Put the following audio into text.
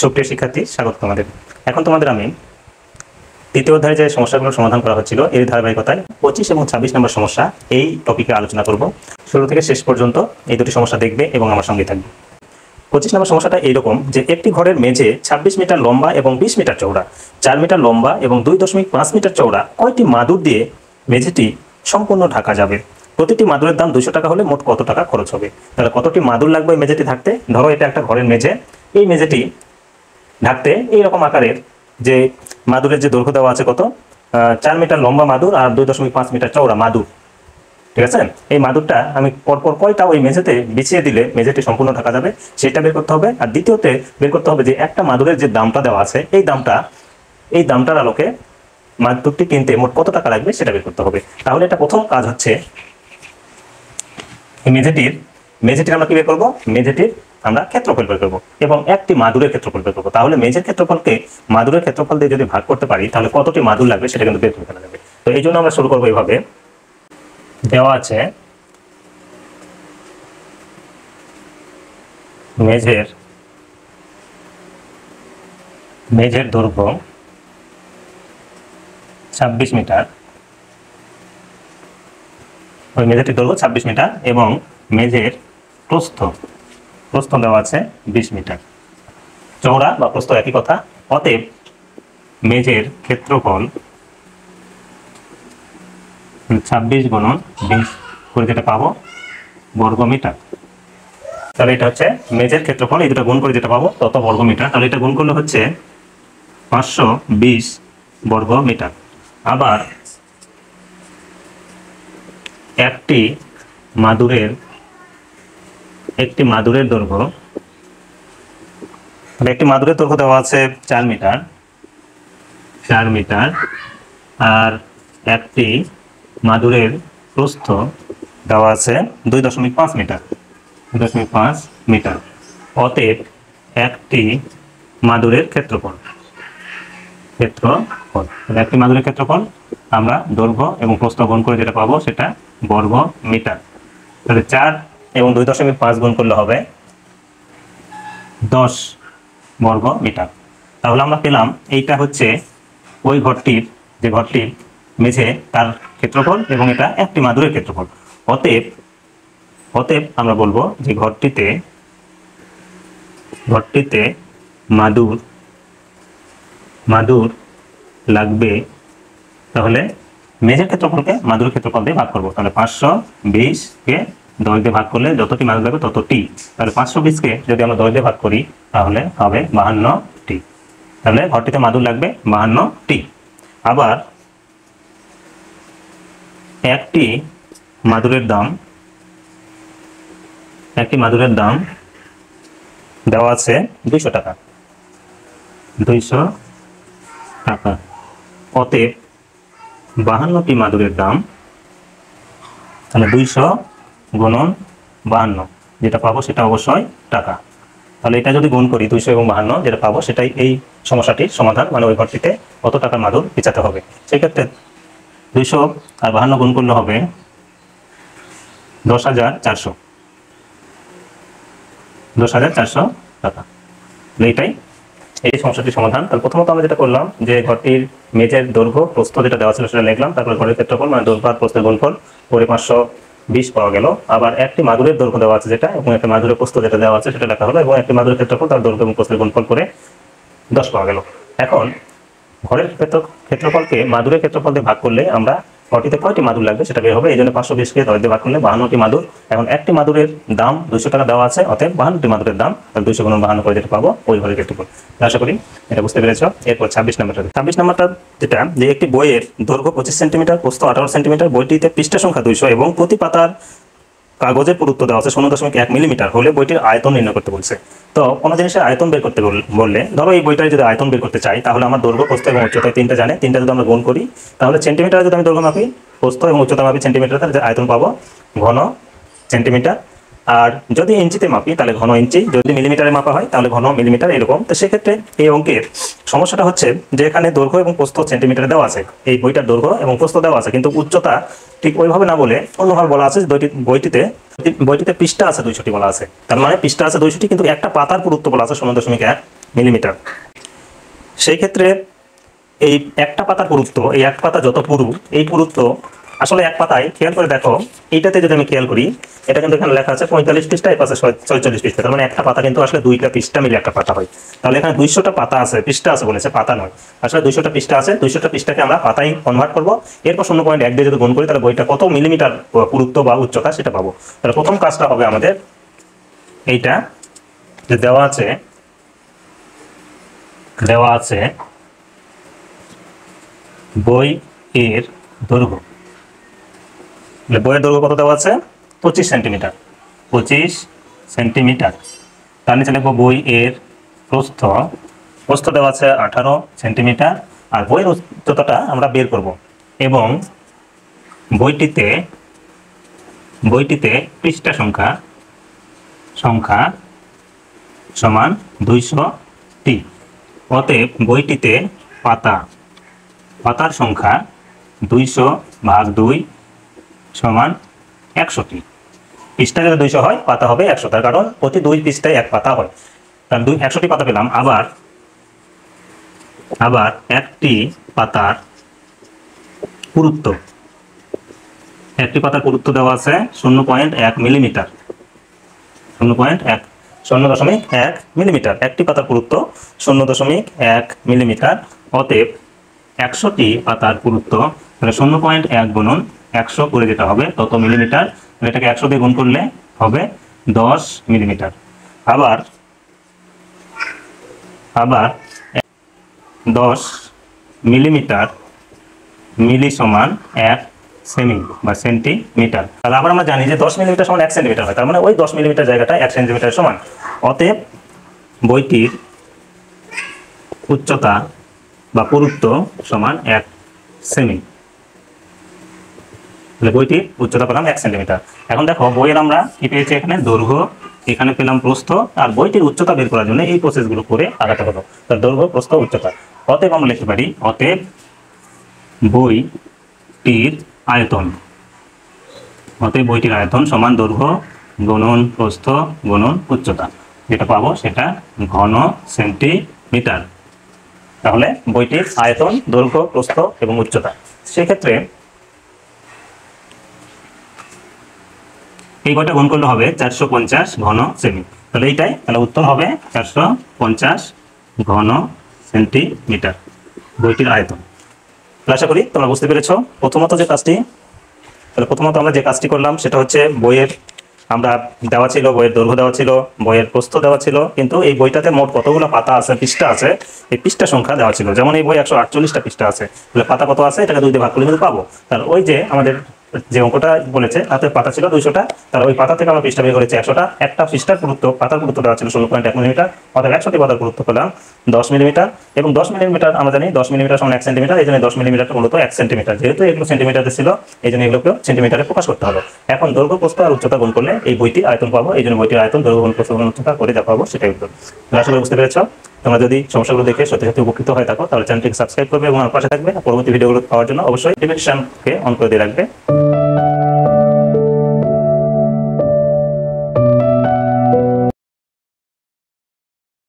সুপ্রিয় শিক্ষার্থী, স্বাগত তোমাদের। এখন তোমাদের আমি তৃতীয় অধ্যায়ে যে সমস্যাগুলো সমাধান করা হচ্ছিল এই ধারাবাহিকতায় 25 এবং 26 নম্বর সমস্যা এই টপিকে আলোচনা করব। শুরু থেকে শেষ পর্যন্ত এই দুটি সমস্যা দেখবে এবং আমার সঙ্গে থাকবে। 25 নম্বর সমস্যাটা এইরকম যে একটি ঘরের মেঝে 26 মিটার লম্বা এবং 20 মিটার চওড়া, 4 মিটার লম্বা এবং 2.5 মিটার চওড়া কয়টি মাদুর দিয়ে মেঝেটি সম্পূর্ণ ঢাকা যাবে? প্রতিটি মাদুরের দাম 200 টাকা হলে মোট কত টাকা খরচ হবে? তাহলে কতটি মাদুর লাগবে এই মেঝেটি থাকতে? ধরো এটা একটা ঘরের মেঝে, এই মেঝেটি ঢাকতে এইরকম আকারের যে মাদুরের যে দৈর্ঘ্য দেওয়া আছে কত, 4 মিটার লম্বা মাদুর আর 2.5 মিটার চওড়া মাদুর, ঠিক আছে? এই মাদুরটা আমি পরপর কয়টা ওই মেঝেতে বিছিয়ে দিলে মেঝেটি সম্পূর্ণ ঢাকা যাবে সেটা বের করতে হবে। আর দ্বিতীয়তে বের করতে হবে যে একটা মাদুরের যে দামটা দেওয়া আছে এই দামটার আলোকে মাদুরটি কিনতে মোট কত টাকা লাগবে সেটা বের করতে হবে। তাহলে এটা প্রথম কাজ হচ্ছে এই মেঝেটির আমরা কি বের করবো? মেঝেটির আমরা ক্ষেত্রফল বের করবো এবং একটি মাদুরের ক্ষেত্রফল বের করবো। তাহলে মেঝের ক্ষেত্রফলকে মাদুরের ক্ষেত্রফল দিয়ে যদি ভাগ করতে পারি তাহলে কতটি মাদুর লাগবে সেটা কিন্তু বের করে ফেলা যাবে। তো এই জন্য আমরা শুরু করবো এইভাবে। দেওয়া আছে মেঝের দৈর্ঘ্য 26 মিটার, ওই মেঝেটির দৈর্ঘ্য 26 মিটার এবং মেঝের প্রস্থ দেওয়া আছে 20 মিটার। চওড়া বা প্রস্থ একই কথা। অতএব মেঝের ক্ষেত্রফল 26 গুণন 20 করে যেটা পাবো বর্গ মিটার। তাহলে এটা হচ্ছে মেঝের ক্ষেত্রফল, এই দুটো গুণ করে যেটা পাবো তত বর্গ মিটার। তাহলে এটা গুণ করলে হচ্ছে 520 বর্গ মিটার। আবার একটি মাদুরের দৈর্ঘ্য, একটি মাদুরের দৈর্ঘ্য দেওয়া আছে 4 মিটার আর একটি মাদুরের প্রস্থ দেওয়া আছে 2.5 মিটার। অতএব একটি মাদুরের ক্ষেত্রফল আমরা দৈর্ঘ্য এবং প্রস্থ গুণ করে যেটা পাবো সেটা বর্গ মিটার। তাহলে 4 এবং 2.5 গুণ করলে হবে 10 বর্গ মিটার। তাহলে আমরা পেলাম এইটা হচ্ছে ওই ঘরটির মেঝে তার ক্ষেত্রফল এবং এটা একটি মাদুরের ক্ষেত্রফল। অতএব আমরা বলবো যে ঘরটিতে মাদুর লাগবে। তাহলে মেঝের ক্ষেত্রফলকে মাদুরের ক্ষেত্রফল দিয়ে ভাগ করবো। তাহলে 520 কে 10 দিয়ে ভাগ করলে যতটি মাদুর লাগবে ততটি। তাহলে 520 কে যদি আমরা 10 দিয়ে ভাগ করি তাহলে হবে 52টি। তাহলে ঘরটিতে মাদুর লাগবে 52টি। আবার একটি মাদুরের দাম দেওয়া আছে 200 টাকা। অতএব 52টি মাদুরের দাম, তাহলে 200 গুণন 52 যেটা পাবো সেটা অবশ্যই টাকা। তাহলে এটা যদি গুণ করি 200 এবং 52 যেটা পাবো সেটাই এই সমস্যাটির সমাধান, মানে ওই ঘরটিতে কত টাকার মাদুর বিছাতে হবে। সেক্ষেত্রে 200 আর 52 গুণ করলে হবে 10,400 টাকা। এইটাই এই সমস্যাটির সমাধান। তাহলে প্রথমত আমরা যেটা করলাম যে ঘরটির মেঝের দৈর্ঘ্য প্রস্থ যেটা দেওয়া ছিল সেটা লিখলাম, তারপরে ঘরের ক্ষেত্রফল মানে দৈর্ঘ্য আর প্রস্থের গুণফল করে 520 পাওয়া গেল। আবার একটি মাদুরের দৈর্ঘ্য দেওয়া আছে যেটা এবং একটা মাদুরের প্রস্থ যেটা দেওয়া আছে সেটা লেখা হলো এবং একটি মাদুরের ক্ষেত্রফল তার দৈর্ঘ্য এবং প্রস্থের গুণফল করে 10 পাওয়া গেল। এখন ঘরের ক্ষেত্রফলকে মাদুরের ক্ষেত্রফল দিয়ে ভাগ করলে আমরা ঘরটিতে কয়টি মাদুর লাগবে সেটা বের হবে। এই জন্য 520 কে 10 দিয়ে ভাগ করলে 52টি মাদুর। এখন একটি মাদুরের দাম 200 টাকা দেওয়া আছে, অতএব 52টি মাদুরের দাম 200 গুণন 52 করে যেটা পাবো ওই ঘরের ক্ষেত্রফল। আশা করি এটা বুঝতে পেরেছো। এরপর 26 নাম্বারটা যেটা যে একটি বইয়ের দৈর্ঘ্য 25 সেন্টিমিটার, প্রস্থ 18 সেন্টিমিটার, বইটিতে পৃষ্ঠা সংখ্যা 200 এবং প্রতি পাতার কাগজের পুরুত্ব দেওয়া আছে 0.1 মিলিমিটার হলে বইটির আয়তন নির্ণয় করতে বলছে। তো কোনো জিনিসের আয়তন বের করতে বললে ধরো এই বইটার যদি আয়তন বের করতে চাই তাহলে আমার দৈর্ঘ্য, প্রস্থ এবং উচ্চতা তিনটা জানে, তিনটা যদি আমরা গুণ করি তাহলে সেন্টিমিটারে যদি আমি দৈর্ঘ্য মাপি, প্রস্থ এবং উচ্চতা মাপি সেন্টিমিটার, তাহলে আয়তন পাবো ঘন সেন্টিমিটার। আর যদি ইঞ্চিতে মাপি তাহলে ঘন ইঞ্চি, যদি মিলিমিটারে মাপা হয় তাহলে ঘন মিলিমিটার, এরকম। তো সেক্ষেত্রে এই অঙ্কের সমস্যাটা হচ্ছে যে এখানে দৈর্ঘ্য এবং প্রস্থ সেন্টিমিটারে দেওয়া আছে, এই বইটার দৈর্ঘ্য এবং প্রস্থ দেওয়া আছে, কিন্তু উচ্চতা ঠিক ওইভাবে না বলে অন্যভাবে বলা আছে বইটিতে পৃষ্ঠা আছে 200টি বলা আছে। তার মানে পৃষ্ঠা আছে 200টি কিন্তু একটা পাতার পুরুত্ব বলা আছে 0.1 মিলিমিটার। সেই ক্ষেত্রে এই একটা পাতার পুরুত্ব, এই এক পাতা যত পুরু, এই পুরুত্ব আসলে এক পাতায় খেয়াল করে দেখো, এইটাতে যদি আমি খেয়াল করি, এটা কিন্তু এখানে লেখা আছে 45 পৃষ্ঠা, এই পাশে 46 পৃষ্ঠা, তার মানে একটা পাতা কিন্তু আসলে 2টা পৃষ্ঠা মিলে একটা পাতা হয়। তাহলে এখানে 200টা পাতা আছে, পৃষ্ঠা আছে বলেছে, পাতা নয়, আসলে 200টা পৃষ্ঠা আছে। 200টা পৃষ্ঠাকে আমরা পাতায় কনভার্ট করবো, এরপর 0.1 দিয়ে যদি গুণ করি তাহলে বইটা কত মিলিমিটার পুরুত্ব বা উচ্চতা সেটা পাবো। তাহলে প্রথম কাজটা হবে আমাদের এইটা যে দেওয়া আছে বই এর দৈর্ঘ্য, বইয়ের দৈর্ঘ্য কত দেওয়া আছে? 25 সেন্টিমিটার। 25 সেন্টিমিটার। তার নিচে লিখবো বই এর প্রস্থ দেওয়া আছে 18 সেন্টিমিটার। আর বইয়ের উচ্চতাটা আমরা বের করব, এবং বইটিতে পৃষ্ঠা সংখ্যা সমান 200টি। অতএব বইটিতে পাতার সংখ্যা 200/2 সমান 100টি। পৃষ্ঠা যদি 200 হয়, পাতা হবে 100, তার কারণ প্রতি 2 পৃষ্ঠায় এক পাতা হয়। তাহলে 100টি পাতা পেলাম। আবার একটি পাতার পুরুত্ব, দেওয়া আছে 0.1 মিলিমিটার। 0.1 মিলিমিটার। একটি পাতার পুরুত্ব 0.1 মিলিমিটার। অতএব 100টি পাতার পুরুত্ব, তাহলে 0.1 গুণন 100 করে যেটা হবে তত মিলিমিটার। এটাকে 100 দিয়ে গুণ করলে হবে 10 মিলিমিটার। আবার 10 মিলিমিটার, মিলি সমান 1 সেমি বা সেন্টিমিটার। তাহলে আবার আমরা জানি যে 10 মিলিমিটার সমান 1 সেন্টিমিটার হয়, তার মানে ওই 10 মিলিমিটার জায়গাটা 1 সেন্টিমিটার সমান। অতএব বইটির উচ্চতা বা পুরুত্ব সমান 1 সেমি। বইটির উচ্চতা পেলাম 1 সেন্টিমিটার। এখন দেখো বইয়ের আমরা কি পেয়েছি, এখানে দৈর্ঘ্য, এখানে পেলাম প্রস্থ, আর বইটির উচ্চতা বের করার জন্য এই প্রসেসগুলো করে আগাতে হলো। তার দৈর্ঘ্য, প্রস্থ, উচ্চতা। অতএব আমরা লিখতে পারি, অতএব বইটির আয়তন সমান দৈর্ঘ্য গুণন প্রস্থ গুণন উচ্চতা। যেটা পাবো সেটা ঘন সেন্টিমিটার। তাহলে বইটির আয়তন, দৈর্ঘ্য, প্রস্থ এবং উচ্চতা। সেক্ষেত্রে এই কয়টা গুণ করলে হবে 450 ঘন সেমি। তাহলে এইটাই, তাহলে উত্তর হবে 450 ঘন সেন্টিমিটার বইটির আয়তন। আশা করি তোমরা বুঝতে পেরেছো। প্রথমত আমরা যে কাজটি করলাম সেটা হচ্ছে বইয়ের দেওয়া ছিল, বইয়ের দৈর্ঘ্য দেওয়া ছিল, বইয়ের প্রস্থ দেওয়া ছিল, কিন্তু এই বইটাতে মোট কতগুলো পাতা আছে, পৃষ্ঠা আছে, এই পৃষ্ঠা সংখ্যা দেওয়া ছিল। যেমন এই বই 148টা পৃষ্ঠা আছে, তাহলে পাতা কত আছে এটাকে 2 দিয়ে ভাগ করলে কিন্তু পাবো। তাহলে ওই যে আমাদের যে অঙ্কটা বলেছে তাতে পাতা ছিল 200টা, তাহলে ওই পাতা থেকে আমরা পৃষ্ঠা বের করেছি 100টা। একটা পৃষ্ঠার পাতার পুরুত্ব দেওয়া ছিল 16.1 মিলিমিটার, অর্থাৎ 100টি পাতার পুরুত্ব পেলাম 10 মিলিমিটার। এবং 10 মিলিমিটার আমরা জানি 10 মিলিমিটার সমান 1 সেন্টিমিটার, এই জন্য 10 মিলিমিটারটা মূলত 1 সেন্টিমিটার। যেহেতু এগুলো সেন্টিমিটারে ছিল, এই জন্য এগুলোকে সেন্টিমিটারে প্রকাশ করতে হবে। এখন দৈর্ঘ্য, প্রস্থ আর উচ্চতা গুণ করলে এই বইটির আয়তন পাবো। এই জন্য বইটির আয়তন, দৈর্ঘ্য, প্রস্থ, উচ্চতা করে যা পাবো সেটাই উত্তর। আশা করি বুঝতে পেরেছো। তোমরা যদি সমস্যাগুলো দেখে সত্যি সত্যি উপকৃত হয়ে থাকো তাহলে চ্যানেলটিকে সাবস্ক্রাইব করবে এবং আমার পাশে থাকবে। পরবর্তী ভিডিওগুলো পাওয়ার জন্য অবশ্যই নোটিফিকেশনকে অন করে দিয়ে রাখবে।